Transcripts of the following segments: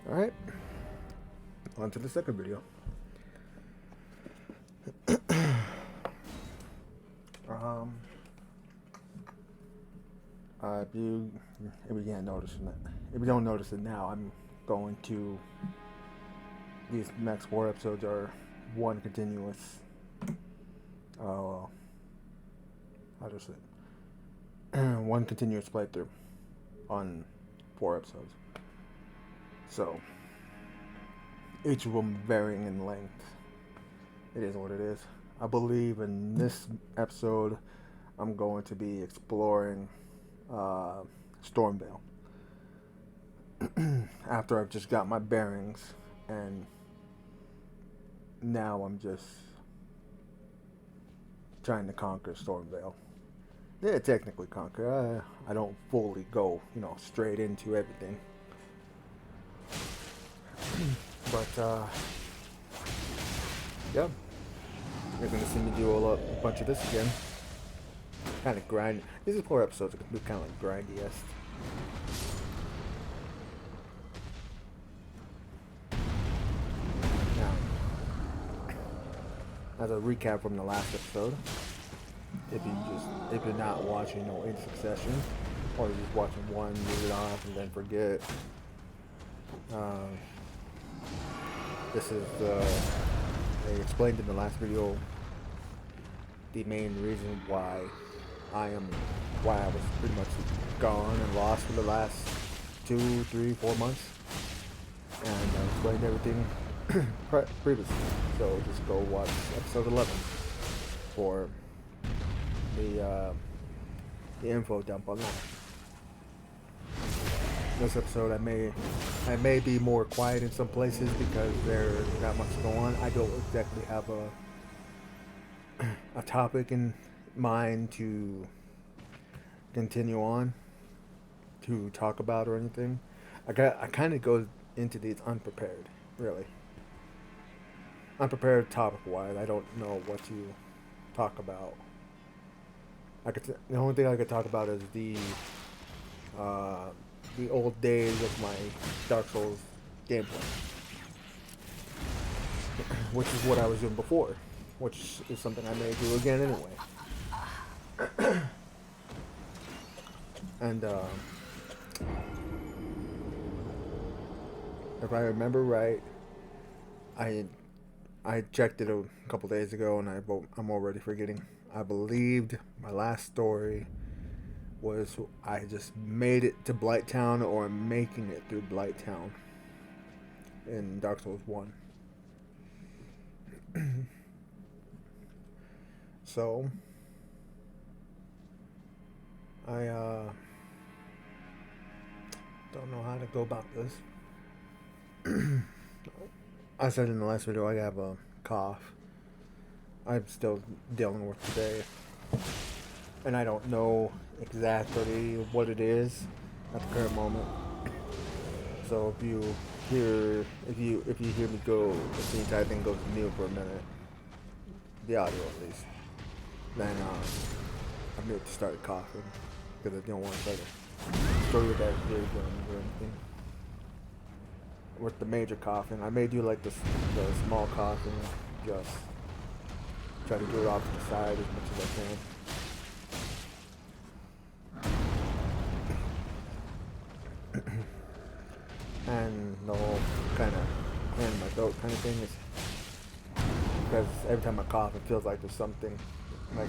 Alright, on to the second video. um, if you can't notice it, if you don't notice it now, I'm going to, these next 4 episodes are one continuous, how does it, one continuous playthrough on 4 episodes. So, each of them varying in length. It is what it is. I believe in this episode, I'm going to be exploring Stormvale. After I've just got my bearings, and now I'm just trying to conquer Stormvale. Yeah, technically conquer. I don't fully go, straight into everything. But, yeah. You're gonna see me do a bunch of this again. Kind of grind. These 4 episodes are gonna be kind of like grindiest. Now, as a recap from the last episode, if you're not watching in succession, or you're just watching one, move it off, and then forget. This is I explained in the last video the main reason why I was pretty much gone and lost for the last 2, 3, 4 months, and I explained everything previously. So just go watch episode 11 for the info dump on that. This episode I may be more quiet in some places because there's not much going on. I don't exactly have a topic in mind to continue on to talk about or anything. I kind of go into these unprepared, really. Unprepared topic wise. I don't know what to talk about. The only thing I could talk about is the old days of my Dark Souls gameplay, which is what I was doing before, which is something I may do again anyway. And if I remember right, I checked it a couple days ago, and I'm already forgetting. I believed my last story was I just made it to Blighttown, or I'm making it through Blighttown in Dark Souls 1. So I don't know how to go about this. I said in the last video I have a cough I'm still dealing with today, and I don't know exactly what it is at the current moment. So if you hear me go, if the entire thing goes mute for a minute, the audio at least, then I'm going to start coughing because I don't want to try to destroy your bad eardrums or anything. With the major coughing, I may do like the small coughing, just try to do it off to the side as much as I can. And the whole kind of hand in my throat kind of thing is because every time I cough, it feels like there's something got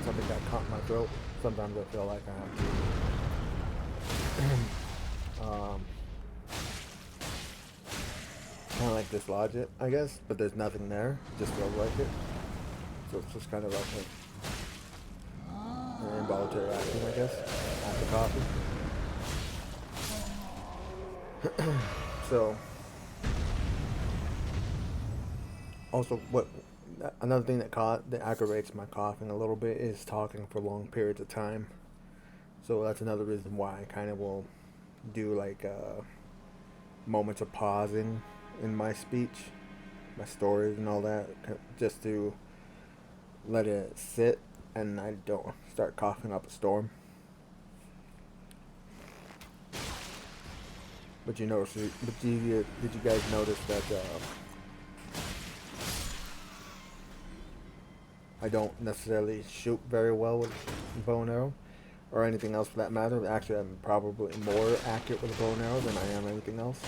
caught in my throat. Sometimes I feel like I have to kind of like dislodge it, I guess, but there's nothing there. It just feels like it. So it's just kind of like an involuntary action, I guess, after coffee. So, also, another thing that aggravates my coughing a little bit is talking for long periods of time. So that's another reason why I kind of will do like moments of pausing in my speech, my stories and all that, just to let it sit and I don't start coughing up a storm. But you notice, but did you guys notice that I don't necessarily shoot very well with bow and arrow, or anything else for that matter? Actually, I'm probably more accurate with a bow and arrow than I am anything else.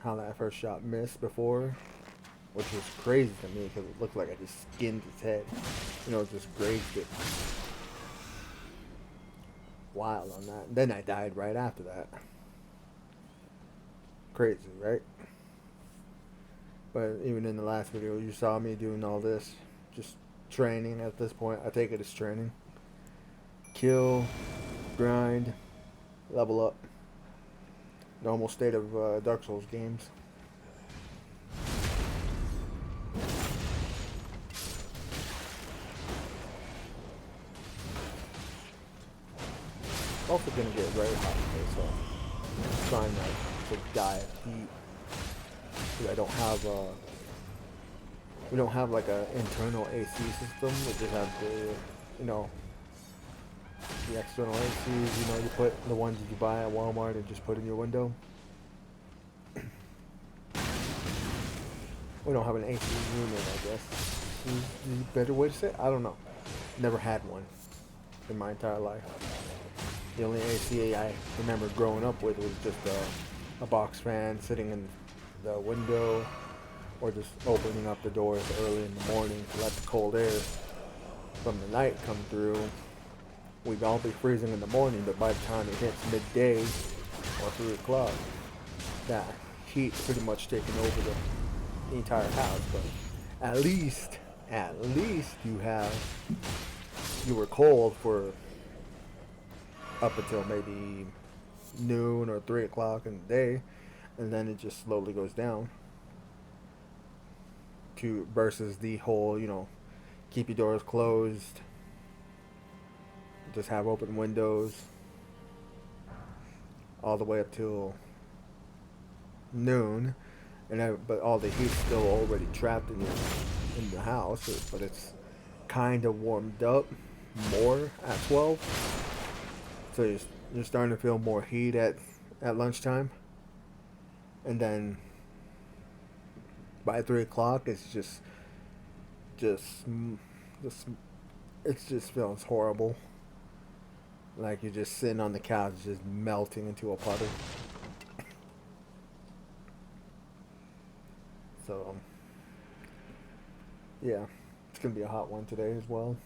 How that first shot missed before, which was crazy to me because it looked like I just skinned his head. You know, just grazed it. Wild on that. Then I died right after that. Crazy, right? But even in the last video, you saw me doing all this. Just training at this point. I take it as training. Kill, grind, level up. Normal state of Dark Souls games. Also gonna get very hot today, so I'm trying not to die of heat. Because I don't have we don't have like a internal AC system. We just have the, you know, the external ACs. You know, you put the ones that you buy at Walmart and just put in your window. We don't have an AC unit, I guess. Is a better way to say it? I don't know. Never had one in my entire life. The only AC I remember growing up with was just a box fan sitting in the window, or just opening up the doors early in the morning to let the cold air from the night come through. We'd all be freezing in the morning, but by the time it hits midday or 3 o'clock, that heat pretty much taking over the entire house. But at least you were cold for up until maybe noon or 3 o'clock in the day, and then it just slowly goes down to versus the whole, you know, keep your doors closed, just have open windows all the way up till noon, and but all the heat's still already trapped in the house, but it's kind of warmed up more at 12, so you're starting to feel more heat at lunchtime, and then by 3 o'clock it's just it just feels horrible, like you're just sitting on the couch just melting into a puddle. So yeah, it's gonna be a hot one today as well.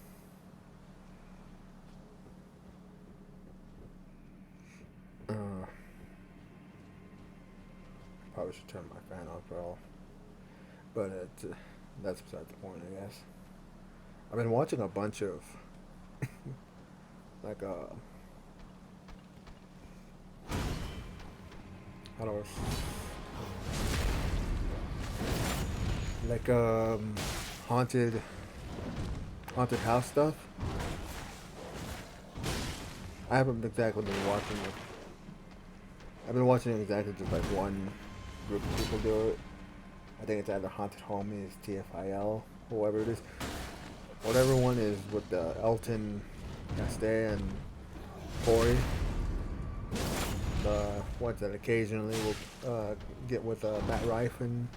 Probably should turn my fan off, bro. But that's beside the point, I guess. I've been watching a bunch of like how do I like haunted house stuff. I haven't exactly been watching it. I've been watching exactly just like one group of people do it. I think it's either Haunted Homies, TFIL, whoever it is. Whatever one is with the Elton, Castell, and Corey. The ones that occasionally will get with Matt Rife and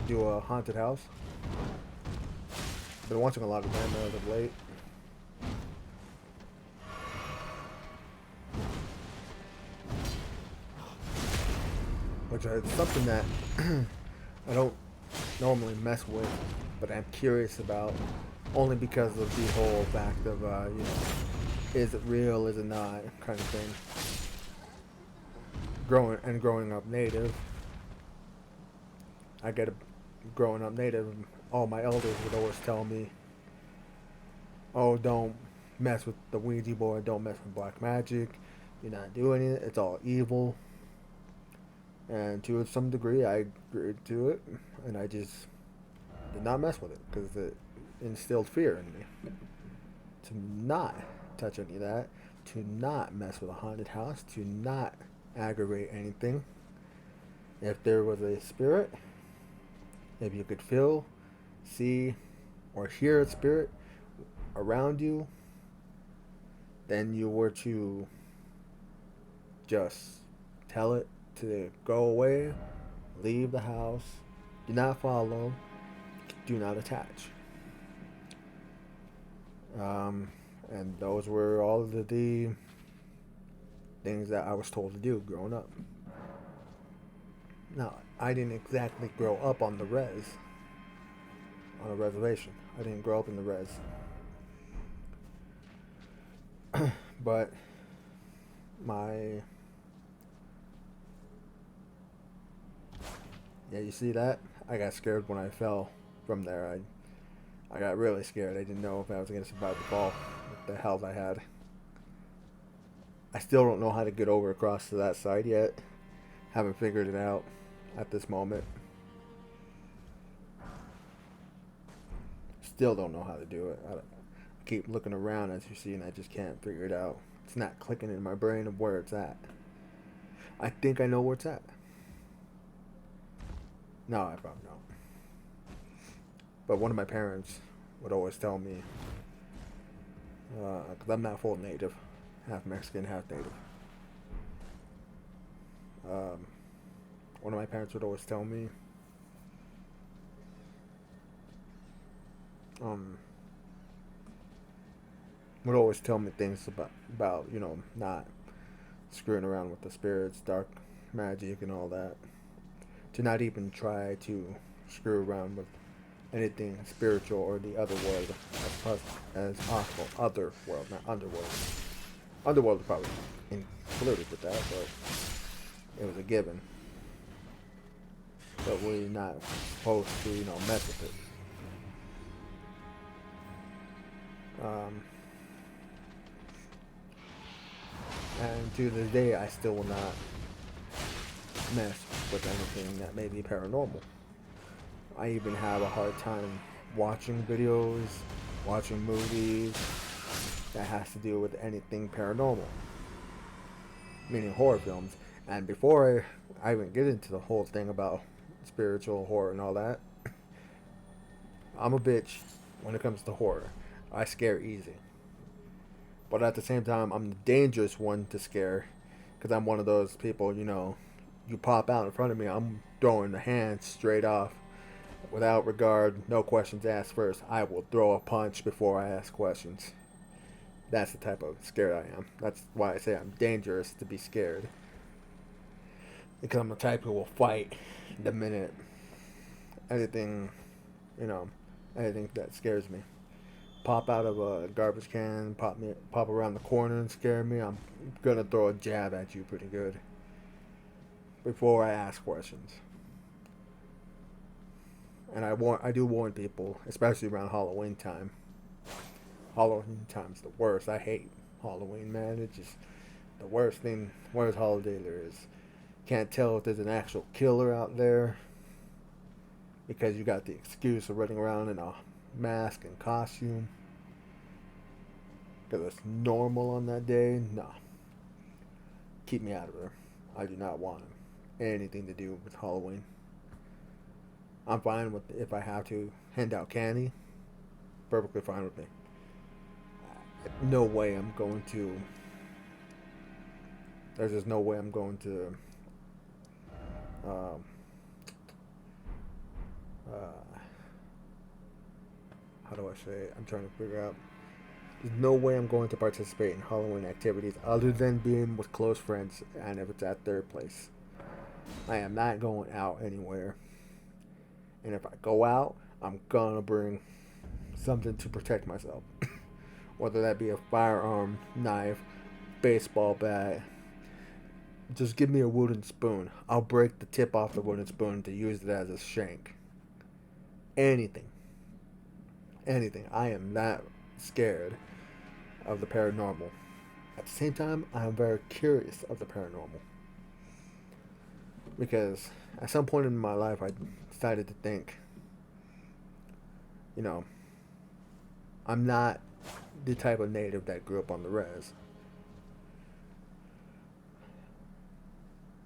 do a haunted house. Been watching a lot of them as of late. Which is something that I don't normally mess with, but I'm curious about, only because of the whole fact of, you know, is it real, is it not, kind of thing. Growing up native, growing up native, all my elders would always tell me, oh, don't mess with the Ouija board, don't mess with black magic, you're not doing it, it's all evil. And to some degree, I agreed to it, and I just did not mess with it because it instilled fear in me. To not touch any of that, to not mess with a haunted house, to not aggravate anything. If there was a spirit, if you could feel, see, or hear a spirit, around you, then you were to just tell it to go away, leave the house, do not follow, do not attach. And those were all of the things that I was told to do growing up. Now, I didn't exactly grow up on the res, on a reservation. I didn't grow up in the res. But my... Yeah, you see that? I got scared when I fell from there. I got really scared. I didn't know if I was going to survive the fall. What the hell I had. I still don't know how to get over across to that side yet. Haven't figured it out at this moment. Still don't know how to do it. I keep looking around, as you see, and I just can't figure it out. It's not clicking in my brain of where it's at. I think I know where it's at. No, I probably don't. But one of my parents would always tell me, because I'm not full native, half Mexican, half native. One of my parents would always tell me, things about not screwing around with the spirits, dark magic, and all that. To not even try to screw around with anything spiritual or the other world as possible. Other world, not underworld. Underworld is probably included with that, but it was a given. But we're not supposed to, mess with it. And to this day, I still will not mess with anything that may be paranormal. I even have a hard time watching videos, watching movies that has to do with anything paranormal, meaning horror films. And before I even get into the whole thing about spiritual horror and all that, I'm a bitch when it comes to horror. I scare easy. But at the same time, I'm the dangerous one to scare, because I'm one of those people, you pop out in front of me, I'm throwing the hand straight off. Without regard, no questions asked first. I will throw a punch before I ask questions. That's the type of scared I am. That's why I say I'm dangerous to be scared. Because I'm the type who will fight the minute anything, anything that scares me. Pop out of a garbage can, pop around the corner and scare me, I'm gonna throw a jab at you pretty good before I ask questions. And I do warn people, especially around Halloween time. Halloween time's the worst. I hate Halloween, man. It's just the worst holiday there is. Can't tell if there's an actual killer out there, because you got the excuse of running around in a mask and costume. Because it's normal on that day. Nah. Keep me out of there. I do not want anything to do with Halloween. I'm fine with if I have to hand out candy. Perfectly fine with me. No way I'm going to. There's just no way I'm going to. How do I say it? I'm trying to figure out. There's no way I'm going to participate in Halloween activities other than being with close friends, and if it's at their place. I am not going out anywhere. And if I go out, I'm gonna bring something to protect myself. Whether that be a firearm, knife, baseball bat. Just give me a wooden spoon. I'll break the tip off the wooden spoon to use it as a shank. Anything. Anything. I am not scared of the paranormal. At the same time, I am very curious of the paranormal. Because at some point in my life, I decided to think, I'm not the type of native that grew up on the res.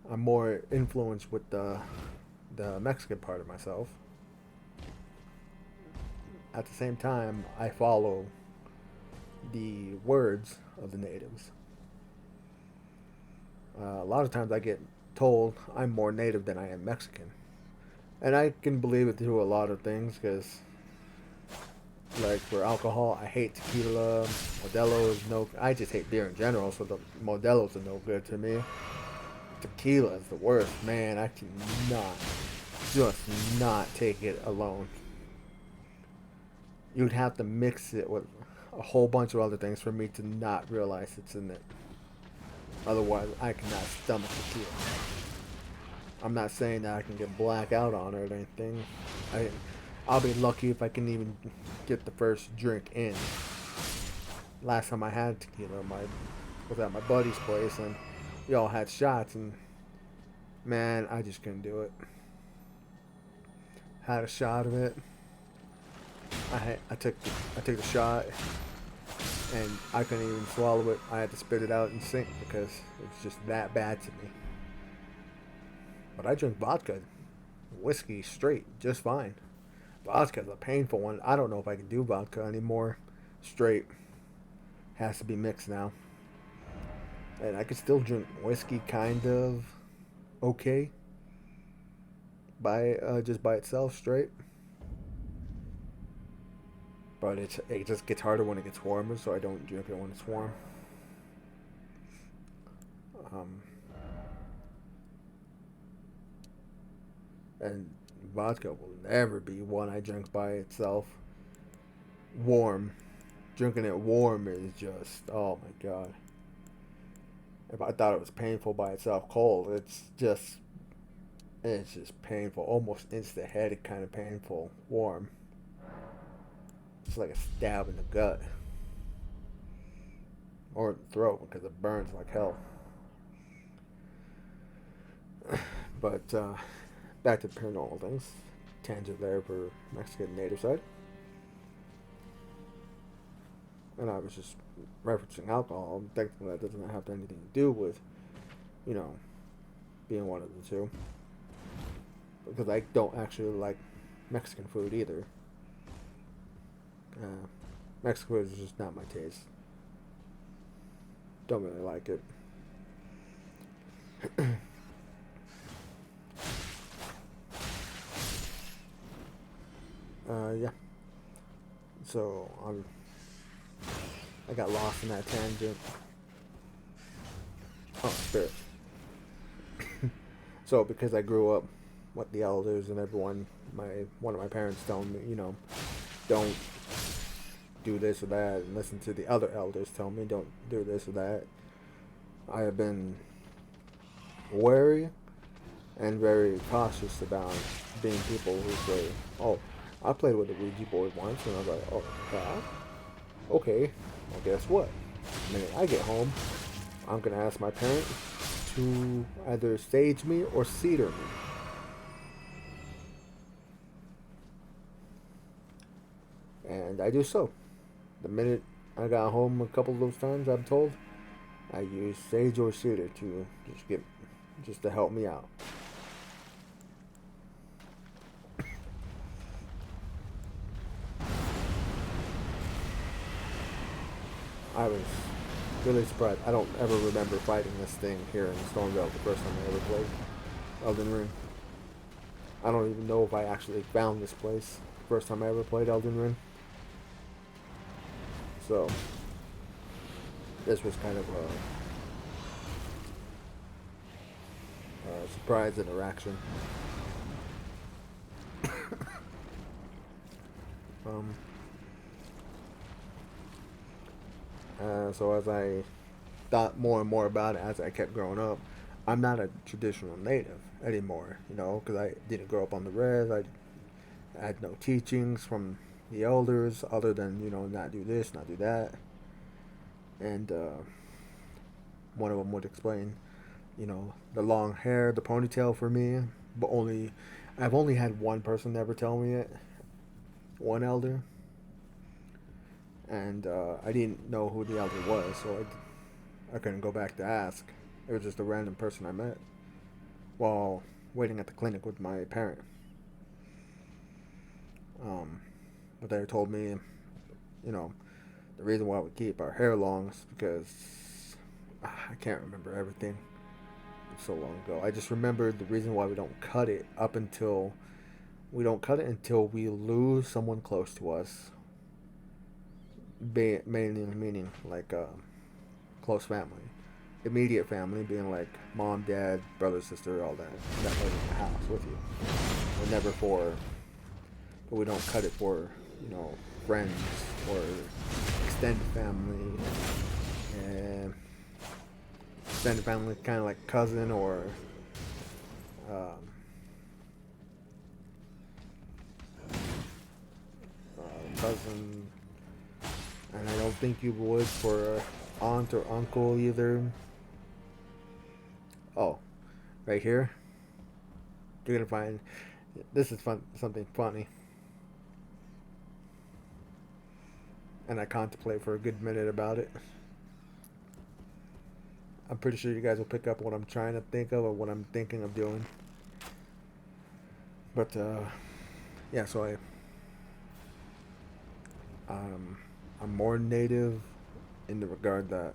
I'm more influenced with the Mexican part of myself. At the same time, I follow the words of the natives. A lot of times I get told I'm more native than I am Mexican. And I can believe it through a lot of things because, like, for alcohol, I hate tequila. Modelo is no. I just hate beer in general, so the Modelo's are no good to me. Tequila is the worst, man. I cannot, just not take it alone. You'd have to mix it with a whole bunch of other things for me to not realize it's in it. Otherwise, I cannot stomach tequila. I'm not saying that I can get blackout on it or anything. I'll be lucky if I can even get the first drink in. Last time I had tequila, was at my buddy's place, and we all had shots, and man, I just couldn't do it. Had a shot of it. I took the shot, and I couldn't even swallow it. I had to spit it out and sink because it was just that bad to me. But I drink vodka, whiskey straight, just fine. Vodka's a painful one. I don't know if I can do vodka anymore. Straight has to be mixed now. And I could still drink whiskey kind of okay by just by itself straight. But it just gets harder when it gets warmer, so I don't drink it when it's warm. And vodka will never be one I drink by itself. Warm. Drinking it warm is just, oh my god. If I thought it was painful by itself cold, it's just painful. Almost instant headache kind of painful. Warm. It's like a stab in the gut. Or the throat because it burns like hell. But back to paranormal things. Tangent there for Mexican native side. And I was just referencing alcohol. Technically, that doesn't have anything to do with, being one of the two. Because I don't actually like Mexican food either. Mexican food is just not my taste. Don't really like it. Yeah. So I got lost in that tangent. Oh, spirit. So because I grew up with the elders and everyone, one of my parents telling me, don't do this or that, and listen to the other elders tell me don't do this or that. I have been wary and very cautious about being people who say, "Oh, I played with a Ouija board once," and I was like, "Oh, yeah? Okay. Well, guess what? The minute I get home, I'm gonna ask my parents to either stage me or cedar me." And I do so. The minute I got home a couple of those times, I'm told, I used sage or cedar to just to help me out. I was really surprised. I don't ever remember fighting this thing here in Stormvale the first time I ever played Elden Ring. I don't even know if I actually found this place the first time I ever played Elden Ring. So, this was kind of a surprise interaction. So as I thought more and more about it as I kept growing up, I'm not a traditional native anymore, because I didn't grow up on the res. I had no teachings from the elders other than, not do this, not do that. And one of them would explain, the long hair, the ponytail for me, but I've only had one person ever tell me it, one elder. And I didn't know who the elder was, so I couldn't go back to ask. It was just a random person I met while waiting at the clinic with my parent. But they told me, The reason why we keep our hair long is because I can't remember everything. It's so long ago. I just remember the reason why we don't cut it up until we lose someone close to us. Mainly meaning like close family, immediate family, being like mom, dad, brother, sister, all that live in the house with you. We're never for, but we don't cut it for, friends or extended family. And extended family, kind of like cousin or um, cousin. And I don't think you would for aunt or uncle either. Oh, right here, you're gonna find this is something funny, and I contemplate for a good minute about it. I'm pretty sure you guys will pick up what I'm trying to think of or what I'm thinking of doing. But yeah, so I'm more native in the regard that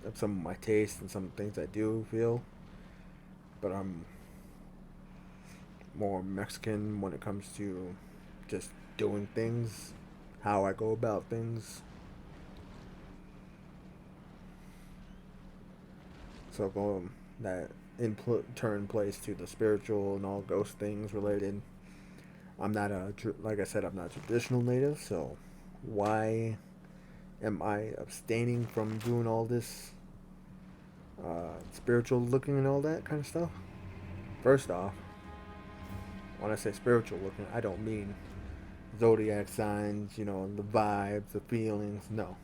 of some of my tastes and some things I do feel, but I'm more Mexican when it comes to just doing things, how I go about things. So going that turn place to the spiritual and all ghost things related. I'm not like I said, I'm not a traditional native, so why am I abstaining from doing all this spiritual looking and all that kind of stuff? First off, when I say spiritual looking, I don't mean zodiac signs, the vibes, the feelings. No.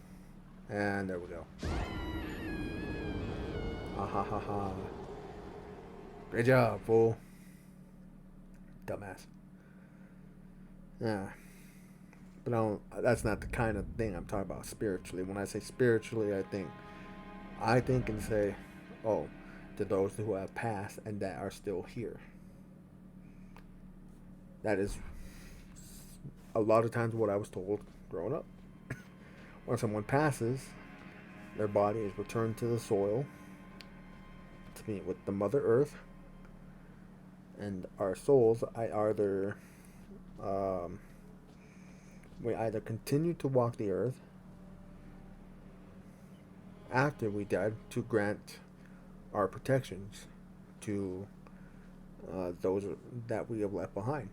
And there we go. Ah ha ha ha. Great job, fool. Dumbass. Yeah. But that's not the kind of thing I'm talking about spiritually. When I say spiritually, I think and say, oh, to those who have passed and that are still here. That is a lot of times what I was told growing up. When someone passes, their body is returned to the soil to meet with the Mother Earth, and our souls, we either continue to walk the earth after we died to grant our protections to those that we have left behind.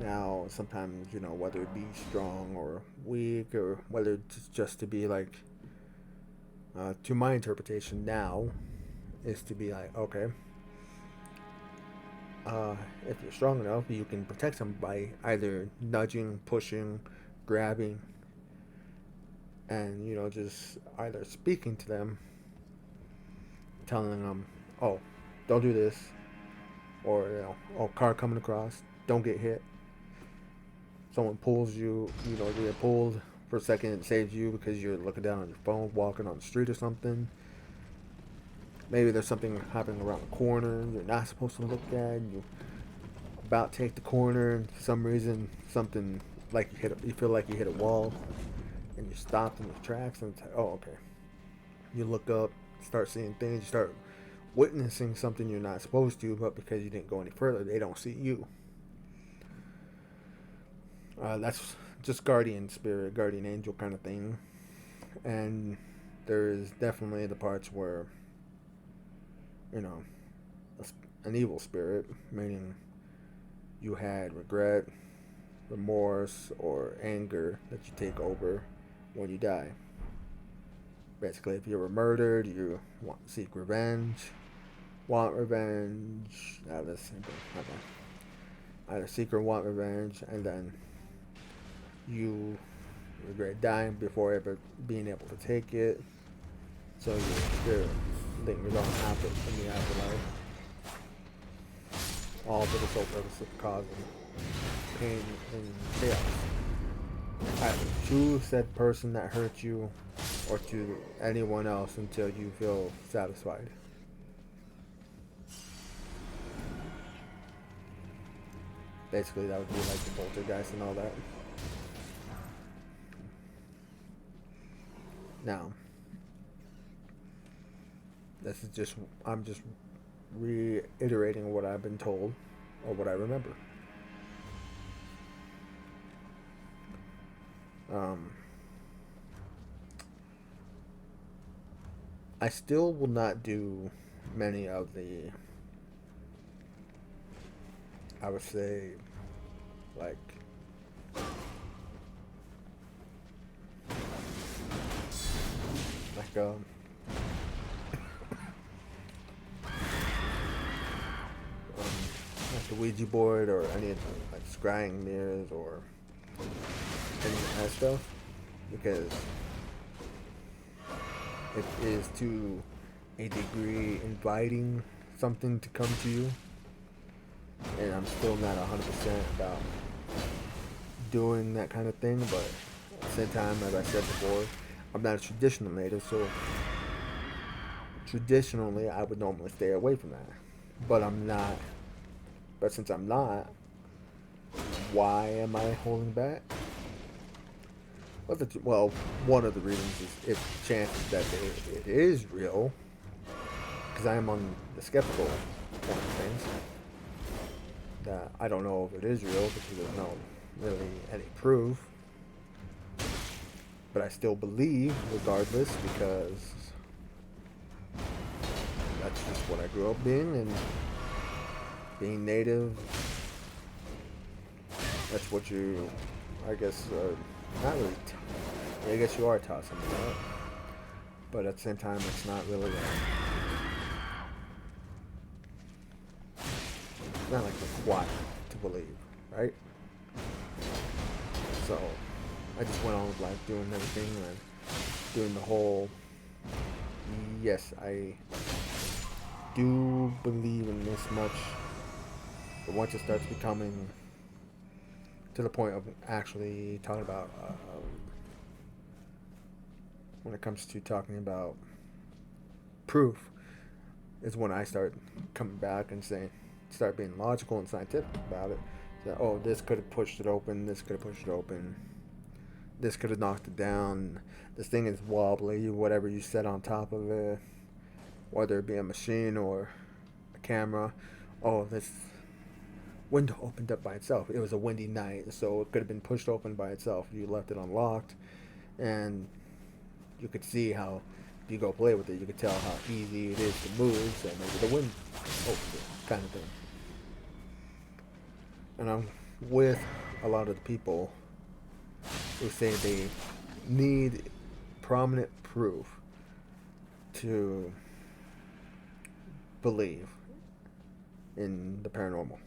Now, sometimes, whether it be strong or weak, or whether it's just to be like, to my interpretation now, is to be like, okay, if you're strong enough, you can protect them by either nudging, pushing, grabbing, and, just either speaking to them, telling them, oh, don't do this, or, oh, car coming across, don't get hit. Someone pulls you, you get pulled for a second, it saves you because you're looking down on your phone, walking on the street or something. Maybe there's something happening around the corner you're not supposed to look at. You about to take the corner, and for some reason, something like you feel like you hit a wall, and you stop in your tracks, and it's like, oh, okay. You look up, start seeing things, you start witnessing something you're not supposed to, but because you didn't go any further, they don't see you. That's just guardian spirit, guardian angel kind of thing. And there's definitely the parts where, an evil spirit, meaning you had regret, remorse, or anger that you take over when you die. Basically, if you were murdered, you seek revenge, want revenge, the same thing. Okay. Either seek or want revenge, and then you regret dying before ever being able to take it. So your spirit lingers on after in the afterlife. All for the sole purpose of causing pain and chaos. Either to said person that hurt you or to anyone else until you feel satisfied. Basically, that would be like the poltergeist and all that. Now, this is just I'm just reiterating what I've been told or what I remember. Um, I still will not do many of the, I would say, like, like um like the Ouija board or any of the, like, scrying mirrors or any of that stuff, because it is to a degree inviting something to come to you, and I'm still not 100% about doing that kind of thing. But at the same time, as I said before, I'm not a traditional native, so traditionally I would normally stay away from that. But I'm not. But since I'm not, why am I holding back? Well, one of the reasons is if the chances that it is real, because I am on the skeptical point of things, that I don't know if it is real because there's no really any proof. But I still believe regardless, because that's just what I grew up being, and being native, that's what you, I guess, not really, I guess you are taught something, right? But at the same time, it's not really, it's not like required to believe, right? So, I just went on with life doing everything and doing the whole, yes, I do believe in this much, but once it starts becoming to the point of actually talking about, when it comes to talking about proof, is when I start coming back and saying, start being logical and scientific about it. So, oh, this could have pushed it open, this could have pushed it open, this could have knocked it down, this thing is wobbly, whatever you set on top of it, whether it be a machine or a camera. Oh, this window opened up by itself. It was a windy night, so it could have been pushed open by itself. You left it unlocked, and you could see how, if you go play with it, you could tell how easy it is to move, so maybe the wind opened it, kind of thing. And I'm with a lot of the people who say they need prominent proof to believe in the paranormal.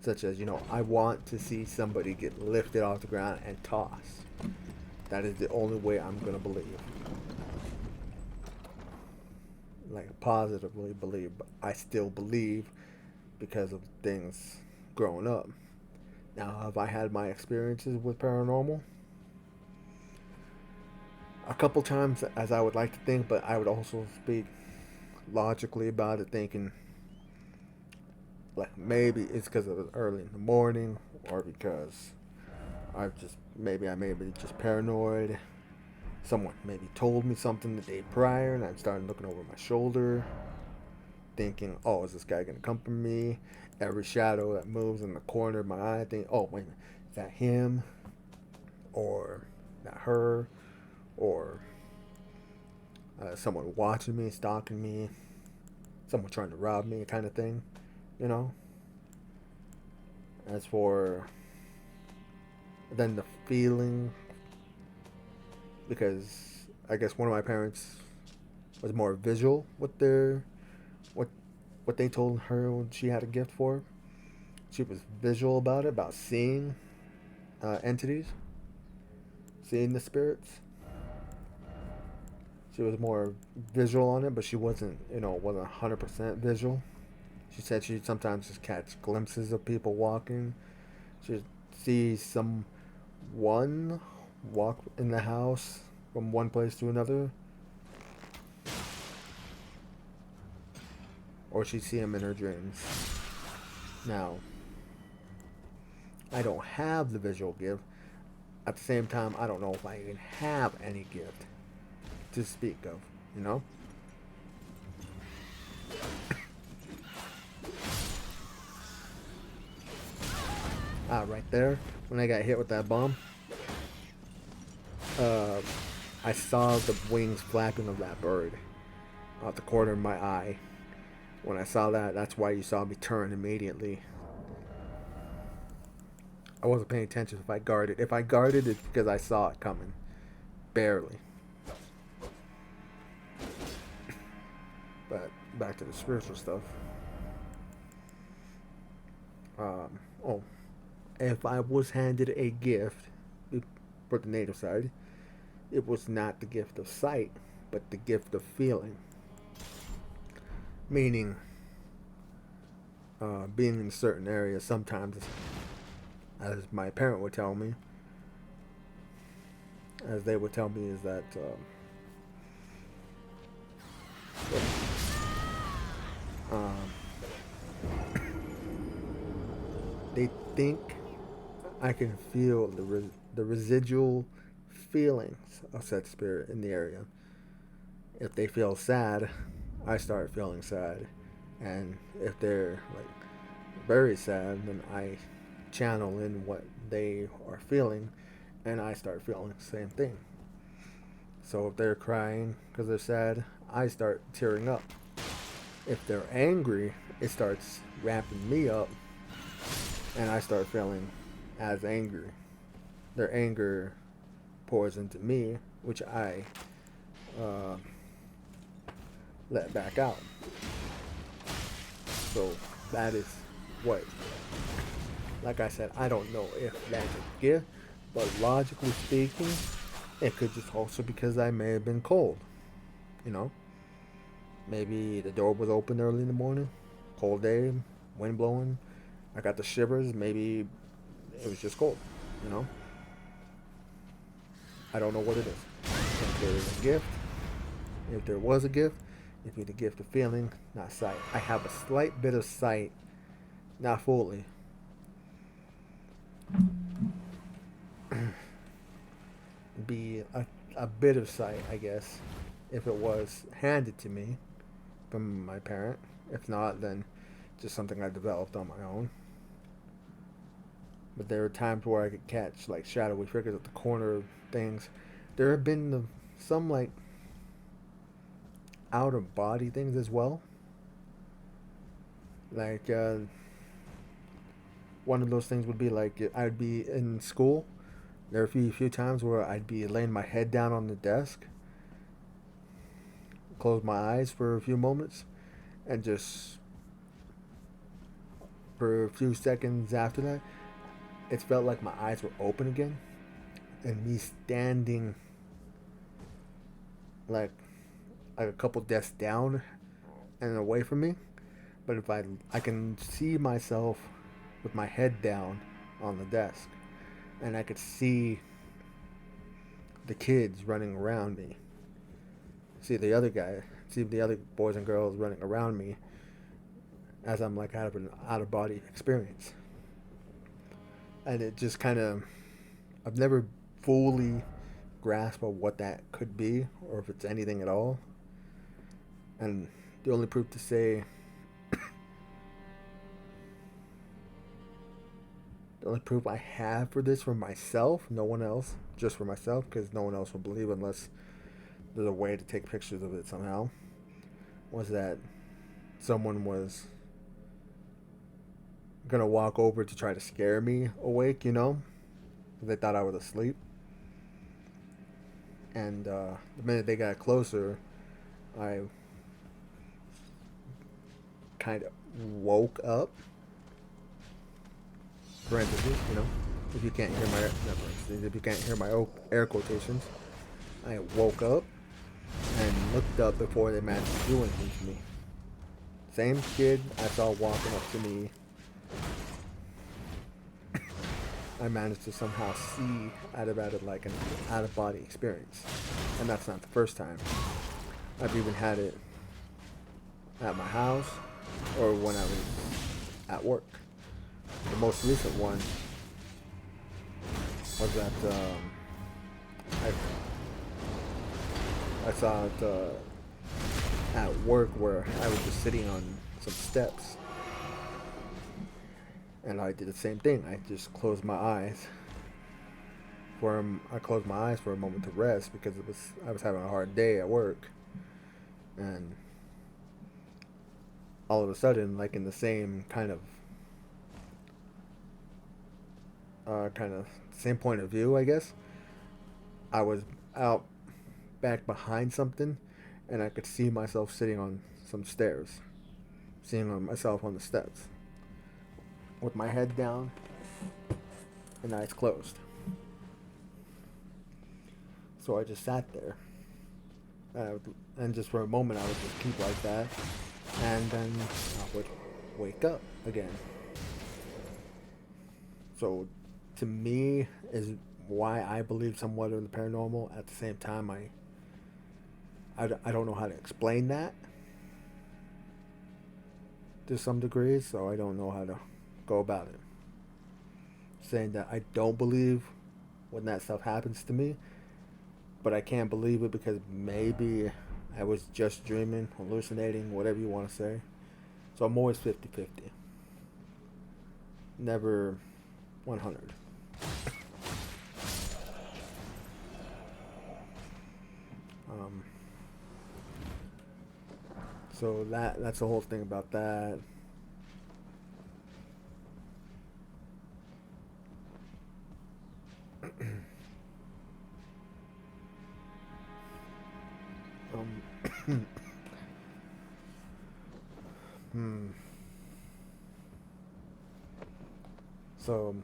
Such as, I want to see somebody get lifted off the ground and tossed. That is the only way I'm going to believe. Like, positively believe. But I still believe because of things growing up. Now, have I had my experiences with paranormal? A couple times, as I would like to think, but I would also speak logically about it, thinking, like, maybe it's because it was early in the morning, or because I may be just paranoid. Someone maybe told me something the day prior, and I started looking over my shoulder, thinking, oh, is this guy going to come for me? Every shadow that moves in the corner of my eye, I think, oh, wait a minute, is that him? Or that her? Or someone watching me, stalking me, someone trying to rob me, kind of thing, you know? As for then the feeling, because I guess one of my parents was more visual with what they told her when she had a gift for her. She was visual about it, about seeing entities, seeing the spirits. She was more visual on it, but she wasn't 100% visual. She said she'd sometimes just catch glimpses of people walking. She'd see someone walk in the house from one place to another, or she'd see him in her dreams. Now, I don't have the visual gift. At the same time, I don't know if I even have any gift. to speak of, you know? Ah, right there, when I got hit with that bomb, uh, I saw the wings flapping of that bird out the corner of my eye. When I saw that, that's why you saw me turn immediately. I wasn't paying attention if I guarded. If I guarded, it's because I saw it coming. Barely. But back to the spiritual stuff. Oh, if I was handed a gift for the native side, it was not the gift of sight, but the gift of feeling. Meaning, being in certain areas sometimes, as my parent would tell me, as they would tell me, is that they think I can feel the residual feelings of said spirit in the area. If they feel sad, I start feeling sad, and if they're like very sad, then I channel in what they are feeling, and I start feeling the same thing. So if they're crying because they're sad, I start tearing up. If they're angry, it starts ramping me up, and I start feeling as angry. Their anger pours into me, which I let back out. So that is what, like I said, I don't know if that's a gift, but logically speaking, it could just also because I may have been cold. You know? Maybe the door was open early in the morning, cold day, wind blowing, I got the shivers, maybe it was just cold, you know? I don't know what it is. If there is a gift, if there was a gift, if it's a gift of feeling, not sight. I have a slight bit of sight, not fully. Be a bit of sight, I guess, if it was handed to me from my parent. If not, then just something I developed on my own. But there were times where I could catch like shadowy figures at the corner of things. There have been some like out of body things as well. Like one of those things would be like I'd be in school. There are a few times where I'd be laying my head down on the desk, close my eyes for a few moments, and just for a few seconds after that, it felt like my eyes were open again, and me standing like a couple desks down and away from me. But if I can see myself with my head down on the desk, and I could see the kids running around me. See the other boys and girls running around me as I'm like out of an out of body experience. And it just kind of, I've never fully grasped of what that could be or if it's anything at all. And the only proof to say, the only proof I have for this for myself, no one else, just for myself, because no one else will believe unless there's a way to take pictures of it somehow, was that someone was gonna walk over to try to scare me awake, you know? They thought I was asleep. And the minute they got closer, I kind of woke up. Parentheses, you know, if you can't hear my air quotations, I woke up and looked up before they managed to do anything to me. Same kid I saw walking up to me, I managed to somehow see out of like an out of body experience, and that's not the first time. I've even had it at my house or when I was at work. The most recent one was that I saw it at work where I was just sitting on some steps, and I did the same thing. I just closed my eyes. I closed my eyes for a moment to rest because I was having a hard day at work, and all of a sudden, like in the same kind of same point of view, I guess, I was out back behind something, and I could see myself sitting on some stairs, seeing myself on the steps, with my head down and eyes closed. So I just sat there, and just for a moment I would just keep like that, and then I would wake up again. So, to me, is why I believe somewhat in the paranormal. At the same time, I don't know how to explain that to some degree, so I don't know how to go about it. Saying that I don't believe when that stuff happens to me, but I can't believe it because maybe I was just dreaming, hallucinating, whatever you want to say. So I'm always 50-50. Never 100. So that's the whole thing about that. So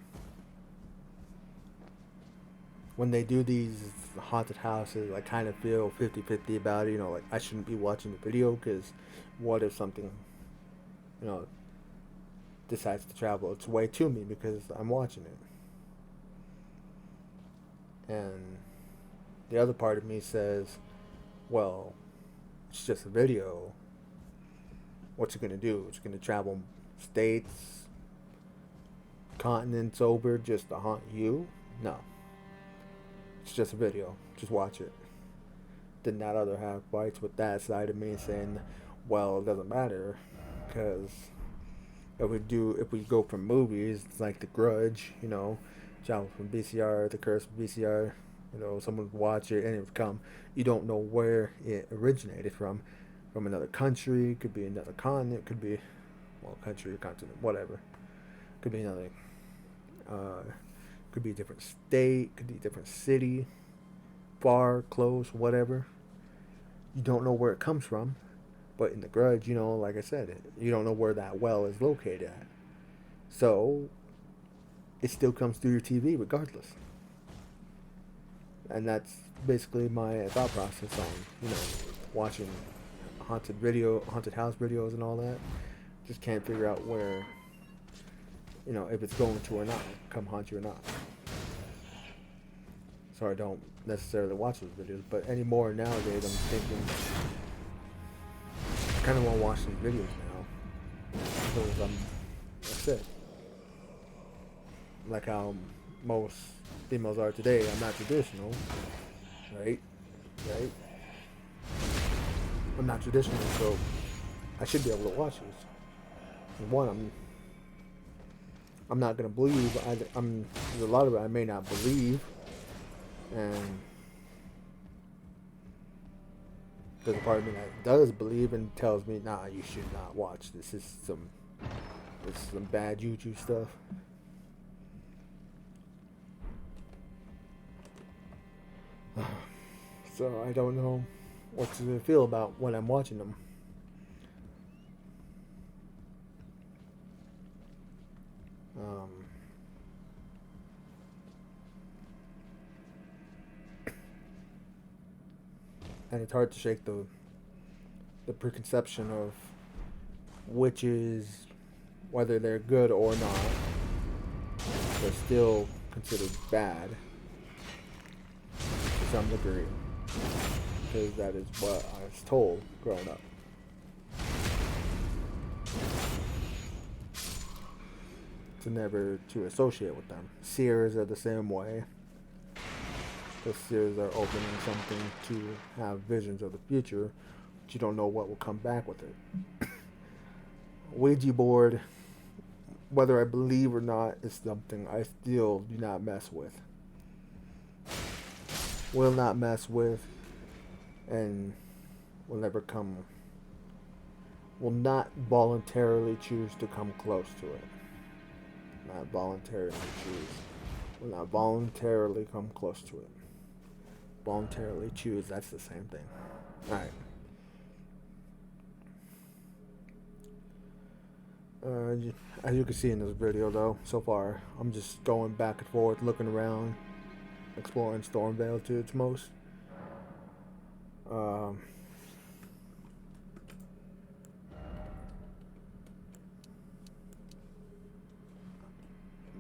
when they do these haunted houses, I kind of feel 50-50 about it. You know, like I shouldn't be watching the video because what if something, you know, decides to travel its way to me because I'm watching it. And the other part of me says, well, it's just a video. What's it going to do? It's going to travel states, continents over just to haunt you? No. It's just a video. Just watch it. Then that other half bites with that side of me saying, well, it doesn't matter because if we go from movies, it's like The Grudge, you know, travel from BCR, The Curse of BCR, you know, someone would watch it and it would come. You don't know where it originated from another country, could be another continent, could be, well, country or continent, whatever. Could be another, could be a different state, could be a different city, far, close, whatever. You don't know where it comes from. But in The Grudge, you know, like I said, you don't know where that well is located at. So, it still comes through your TV regardless. And that's basically my thought process on, you know, watching haunted house videos and all that. Just can't figure out where, you know, if it's going to or not, come haunt you or not. So I don't necessarily watch those videos, but anymore nowadays I'm thinking I kind of want to watch these videos now because that's it. Like how most females are today, I'm not traditional, right? I'm not traditional, so I should be able to watch these. And one, I'm not gonna believe. There's a lot of it I may not believe, and there's a part of me that does believe and tells me, nah, you should not watch this. This is some bad juju stuff. So I don't know what to feel about when I'm watching them. And it's hard to shake the preconception of witches, whether they're good or not. They're still considered bad to some degree, because that is what I was told growing up. To never to associate with them. Seers are the same way. the series are opening something to have visions of the future, but you don't know what will come back with it. Ouija board, whether I believe or not, is something I still do not mess with. Will not mess with, and will never come. Will not voluntarily choose to come close to it. Not voluntarily choose. Will not voluntarily come close to it. Voluntarily choose, that's the same thing. Alright. As you can see in this video though, so far, I'm just going back and forth, looking around, exploring Stormvale to its most.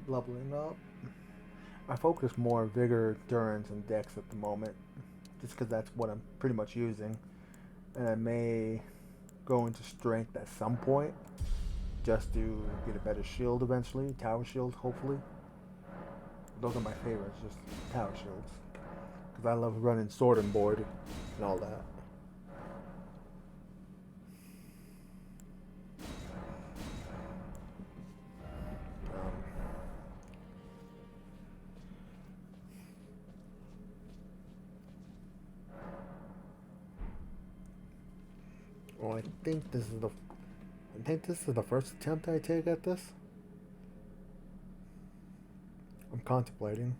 Leveling up. I focus more on Vigor, Endurance, and Dex at the moment, just because that's what I'm pretty much using. And I may go into Strength at some point, just to get a better shield eventually, Tower Shield, hopefully. Those are my favorites, just Tower Shields. Because I love running Sword and Board and all that. Well, I think this is the first attempt I take at this. I'm contemplating.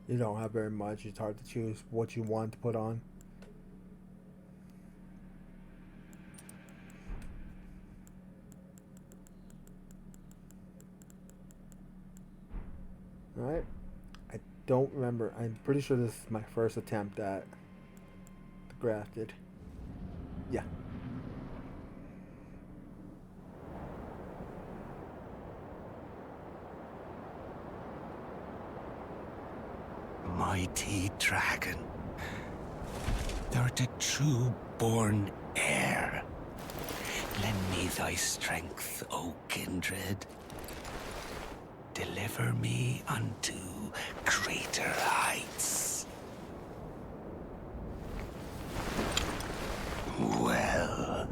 You don't have very much. It's hard to choose what you want to put on. Alright. I don't remember. I'm pretty sure this is my first attempt at the grafted. Yeah. Mighty dragon, thou'rt a true-born heir. Lend me thy strength, O kindred. Deliver me unto greater heights. Well.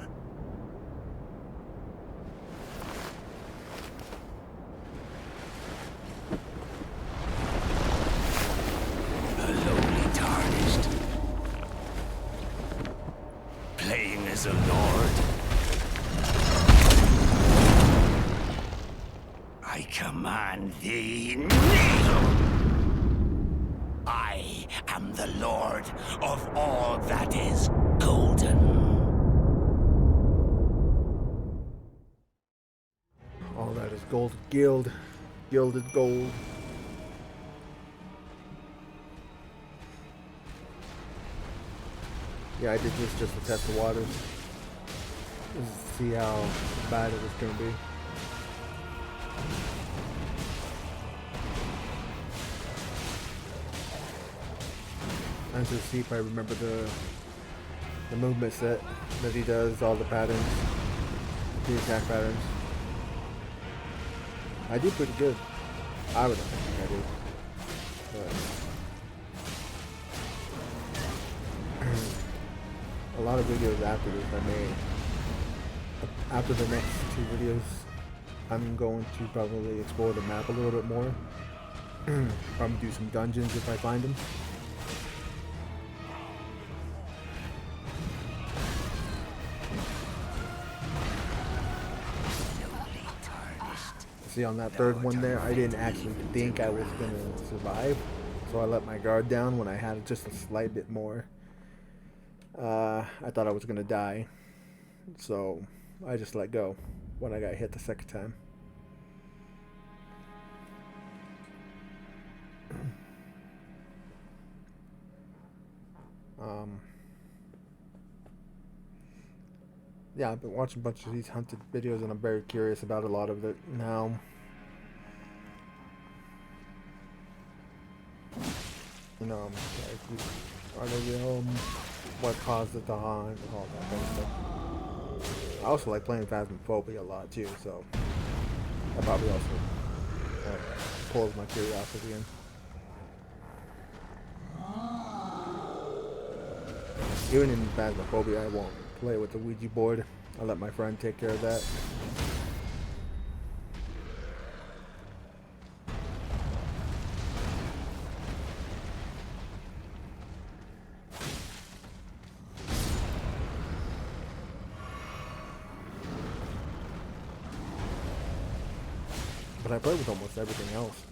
Lowly tarnished. Playing as a lord. I command thee, kneel! I am the lord of all that is golden. All that is gold. Gilded gold. Yeah, I did this just to test the waters. Just to see how bad it was going to be. As to see if I remember the movement set that he does, all the patterns, the attack patterns. I do pretty good. I would think I do. But a lot of videos after this I made. After the next two videos, I'm going to probably explore the map a little bit more. Probably do some dungeons if I find them. See, on that third one there, I didn't actually think I was going to survive. So I let my guard down when I had just a slight bit more. I thought I was going to die. So I just let go when I got hit the second time. Yeah, I've been watching a bunch of these hunted videos and I'm very curious about a lot of it now. You know, Are they what caused it to haunt, all that kind of stuff. I also like playing Phasmophobia a lot too, so that probably also pulls my curiosity in. Even in Phasmophobia, I won't play with the Ouija board. I'll let my friend take care of that. But I play with almost everything else.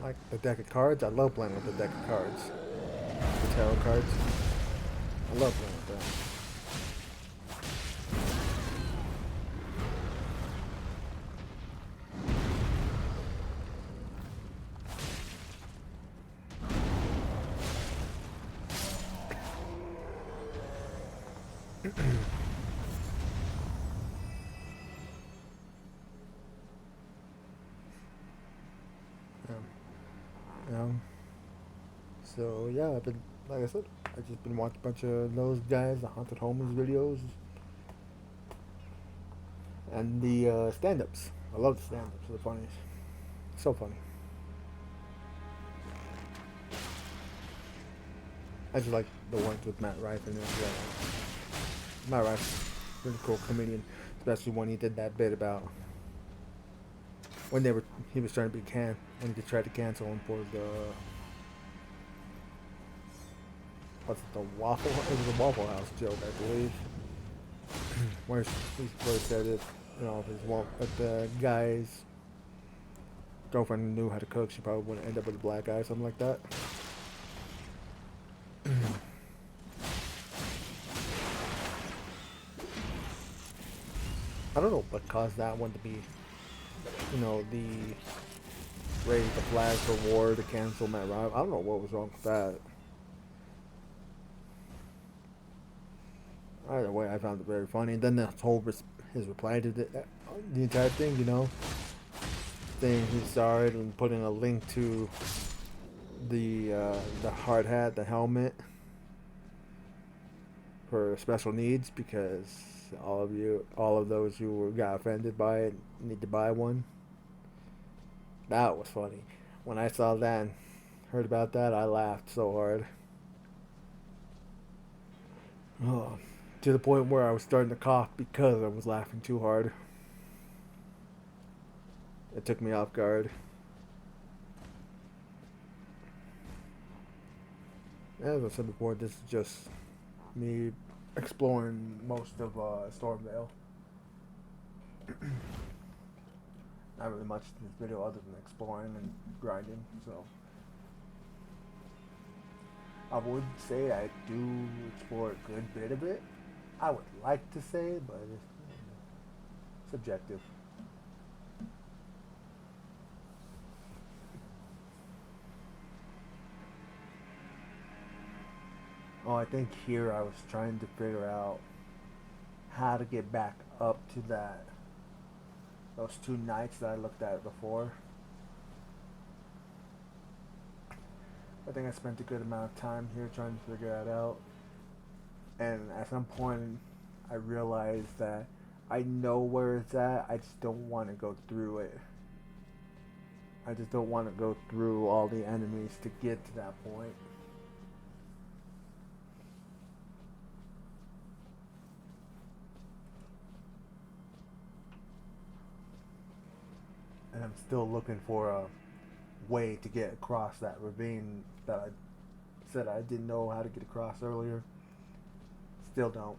Like the deck of cards, I love playing with the deck of cards. The tarot cards. I love playing with them. So yeah, I've been, like I said, I just been watching a bunch of those guys, the haunted homes videos, and the stand-ups. I love the stand-ups. They're funny, so funny. I just like the ones with Matt Rife in it as well. Matt Rife, really cool comedian, especially when he did that bit about when he was trying to be when they tried to cancel him for the what's it, the Waffle? It was a Waffle House joke, I believe. where he said it, if the guy's girlfriend knew how to cook, she probably wouldn't end up with a black eye, something like that. I don't know what caused that one to be, the raise the flag for war to cancel Matt Rife. I don't know what was wrong with that. Either way, I found it very funny. And then his reply to the entire thing, saying he's sorry and putting a link to the hard hat, the helmet for special needs, because all of those who got offended by it need to buy one. That was funny. When I saw that and heard about that, I laughed so hard. Oh, to the point where I was starting to cough because I was laughing too hard. It took me off guard. As I said before, this is just me exploring most of Stormvale. Not really much in this video other than exploring and grinding, so I would say I do explore a good bit of it. I would like to say, but it's subjective. Oh, I think here I was trying to figure out how to get back up to those 2 nights that I looked at before. I think I spent a good amount of time here trying to figure that out. And at some point, I realized that I know where it's at. I just don't want to go through it. I just don't want to go through all the enemies to get to that point. And I'm still looking for a way to get across that ravine that I said I didn't know how to get across earlier. Still don't.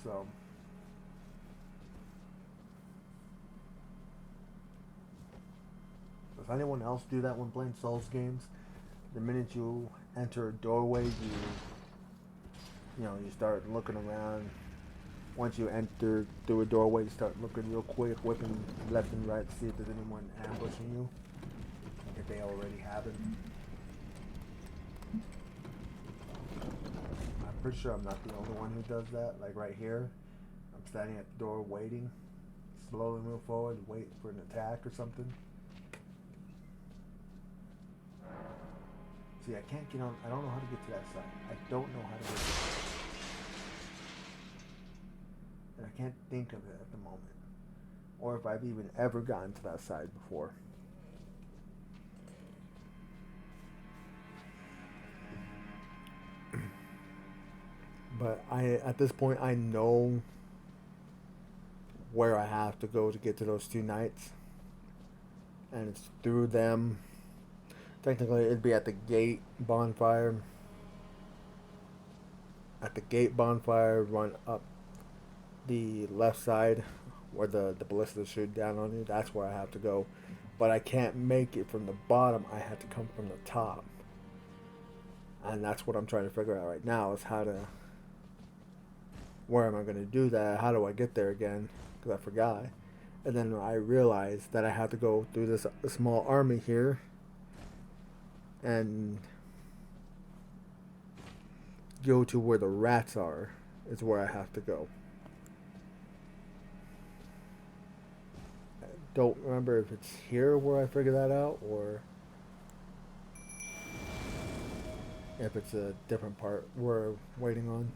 So does anyone else do that when playing Souls games? The minute you enter a doorway, you start looking around. Once you enter through a doorway, you start looking real quick, whipping left and right to see if there's anyone ambushing you, if they already haven't. I'm pretty sure I'm not the only one who does that. Like right here, I'm standing at the door waiting, slowly move forward, wait for an attack or something. See, I can't get on. I don't know how to get to that side. I don't know how to get there. And I can't think of it at the moment. Or if I've even ever gotten to that side before. But at this point, I know where I have to go to get to those two knights. And it's through them. Technically, it'd be at the gate bonfire. At the gate bonfire, run up the left side where the ballistas shoot down on you. That's where I have to go. But I can't make it from the bottom. I have to come from the top. And that's what I'm trying to figure out right now is how to... Where am I going to do that? How do I get there again? Because I forgot. And then I realized that I have to go through this small army here. And go to where the rats are. Is where I have to go. I don't remember if it's here where I figure that out. Or if it's a different part we're waiting on.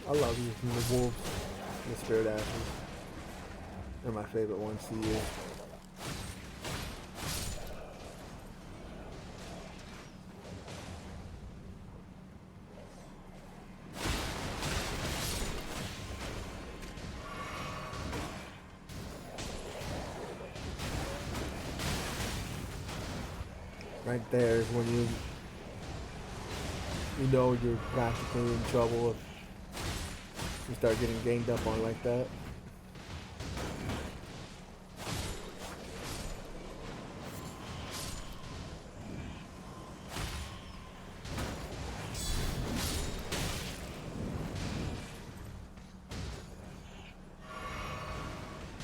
I love using the wolves, the spirit ashes. They're my favorite ones to use. Right there is when you know you're practically in trouble if you start getting ganged up on like that.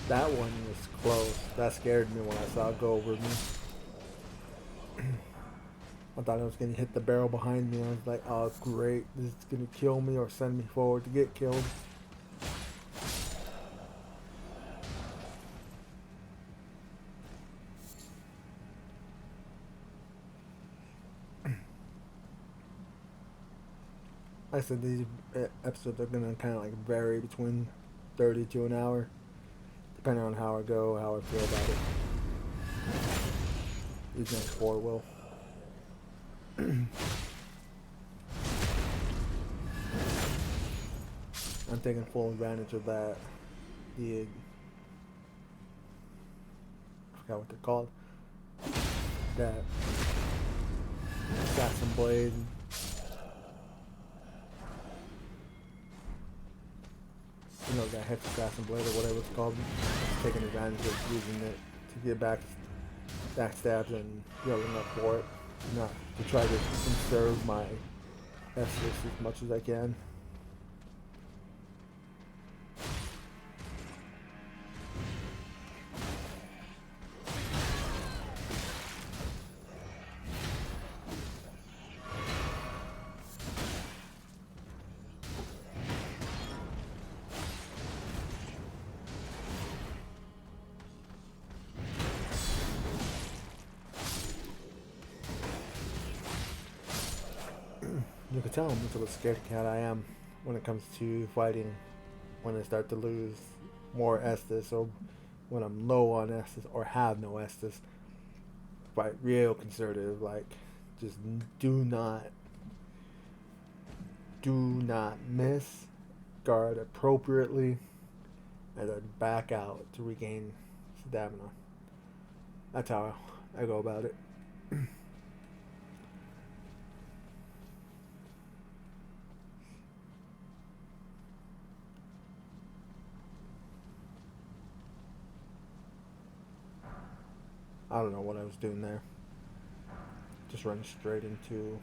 That one was close. That scared me when I saw it go over me. I thought I was going to hit the barrel behind me. I was like, oh great, this is going to kill me or send me forward to get killed. I said these episodes are going to kind of like vary between 30 to an hour. Depending on how I go, how I feel about it. These next 4 will. I'm taking full advantage of that. I forgot what they're called. That assassin blade. You know, that hex assassin blade or whatever it's called. Taking advantage of using it to get backstabs and yelling up for it. Not to try to conserve my Estus as much as I can. You can tell how much of a scared cat I am when it comes to fighting. When I start to lose more Estus, or when I'm low on Estus, or have no Estus. Fight real conservative, like just do not miss, guard appropriately, and then back out to regain stamina. That's how I go about it. I don't know what I was doing there. Just running straight into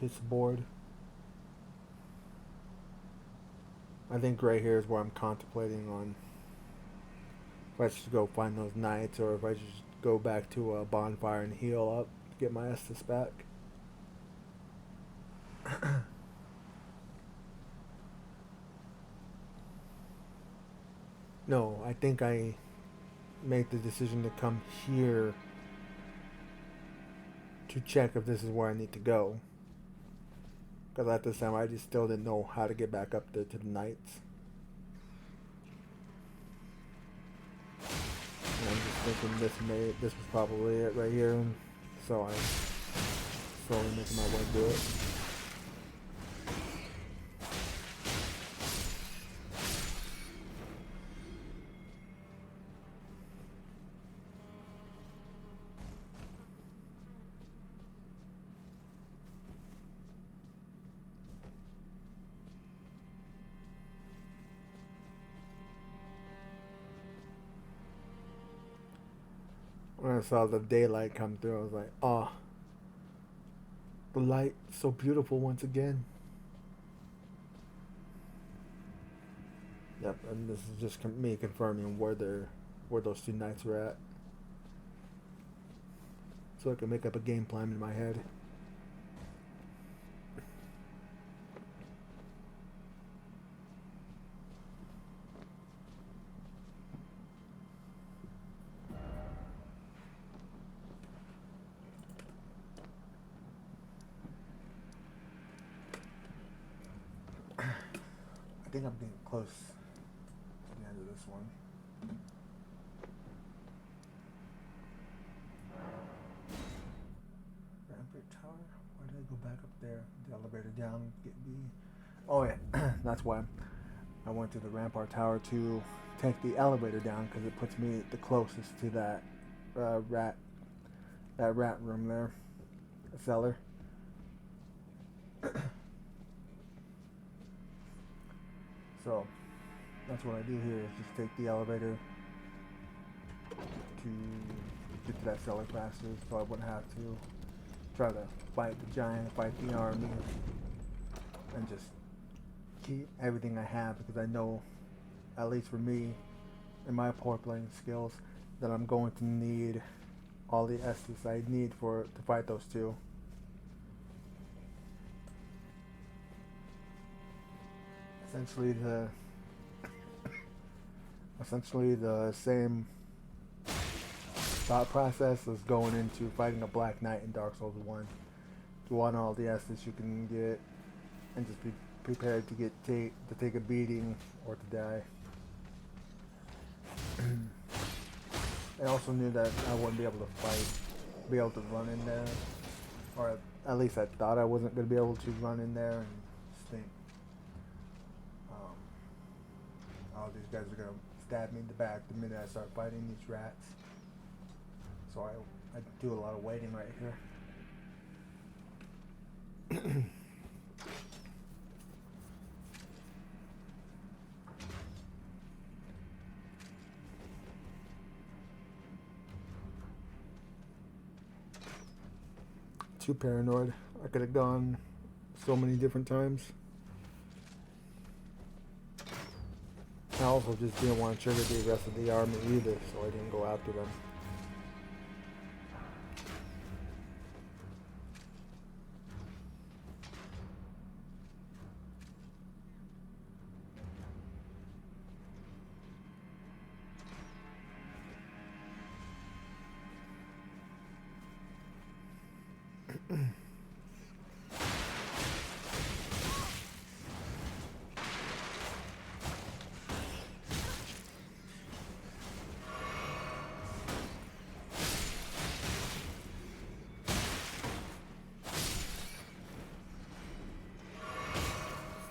piece of board. I think right here is where I'm contemplating on if I should go find those knights or if I should just go back to a bonfire and heal up to get my Estus back. No, I think I made the decision to come here to check if this is where I need to go. Because at this time I just still didn't know how to get back up there to the knights. And I'm just thinking this was probably it right here. So I'm slowly making my way through it. When I saw the daylight come through, I was like, oh, the light so beautiful once again. Yep, and this is just me confirming where those two knights were at, so I can make up a game plan in my head. I think I'm getting close to the end of this one. Rampart Tower? Why did I go back up there? The elevator down, get me. Oh yeah, that's why I went to the Rampart Tower to take the elevator down because it puts me the closest to that rat room there, the cellar. So that's what I do here is just take the elevator to get to that cellar faster so I wouldn't have to try to fight the giant, fight the army, and just keep everything I have because I know, at least for me, in my poor playing skills, that I'm going to need all the Estus I need to fight those two. Essentially the same thought process as going into fighting a Black Knight in Dark Souls 1. You want all the Estus you can get and just be prepared to take a beating or to die. I also knew that I wouldn't be able to be able to run in there, or at least I thought I wasn't going to be able to run in there and think, oh, these guys are going to stab me in the back the minute I start fighting these rats. So I do a lot of waiting right here. Too paranoid. I could have gone so many different times. I also just didn't want to trigger the rest of the army either, so I didn't go after them.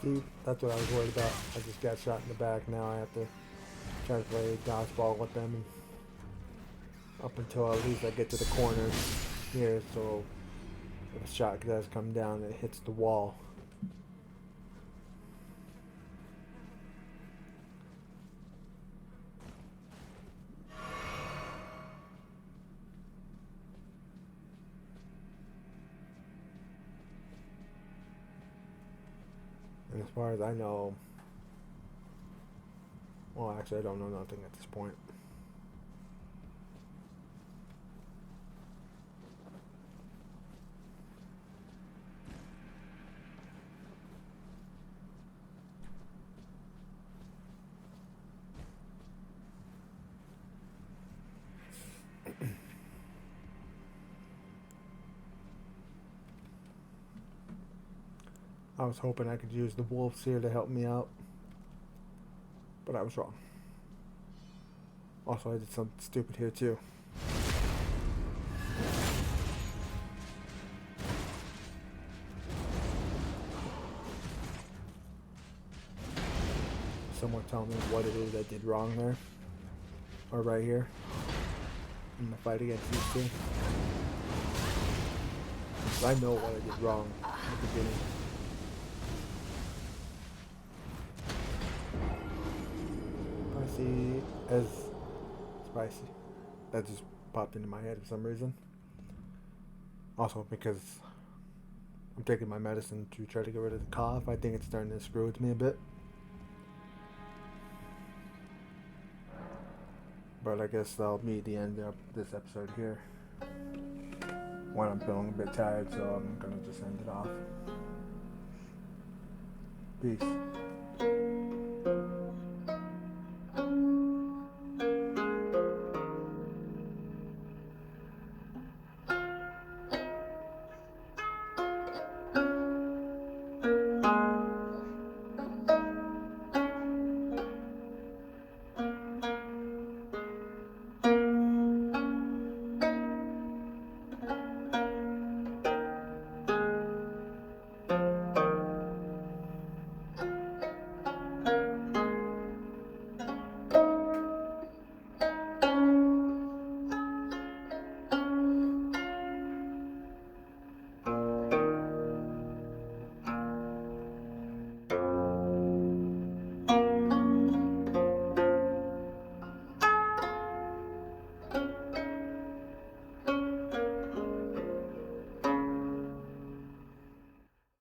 See, that's what I was worried about. I just got shot in the back. Now I have to try to play dodgeball with them and up until at least I get to the corner here, so if a shot does come down, it hits the wall. And as far as I know, well, actually, I don't know nothing at this point. I was hoping I could use the wolves here to help me out, but I was wrong. Also, I did something stupid here too. Someone tell me what it is I did wrong there, or right here, in the fight against these two. 'Cause I know what I did wrong at the beginning. Spicy as spicy. That just popped into my head for some reason. Also because I'm taking my medicine to try to get rid of the cough. I think it's starting to screw with me a bit. But I guess I'll meet the end of this episode here. When I'm feeling a bit tired, so I'm gonna just end it off. Peace.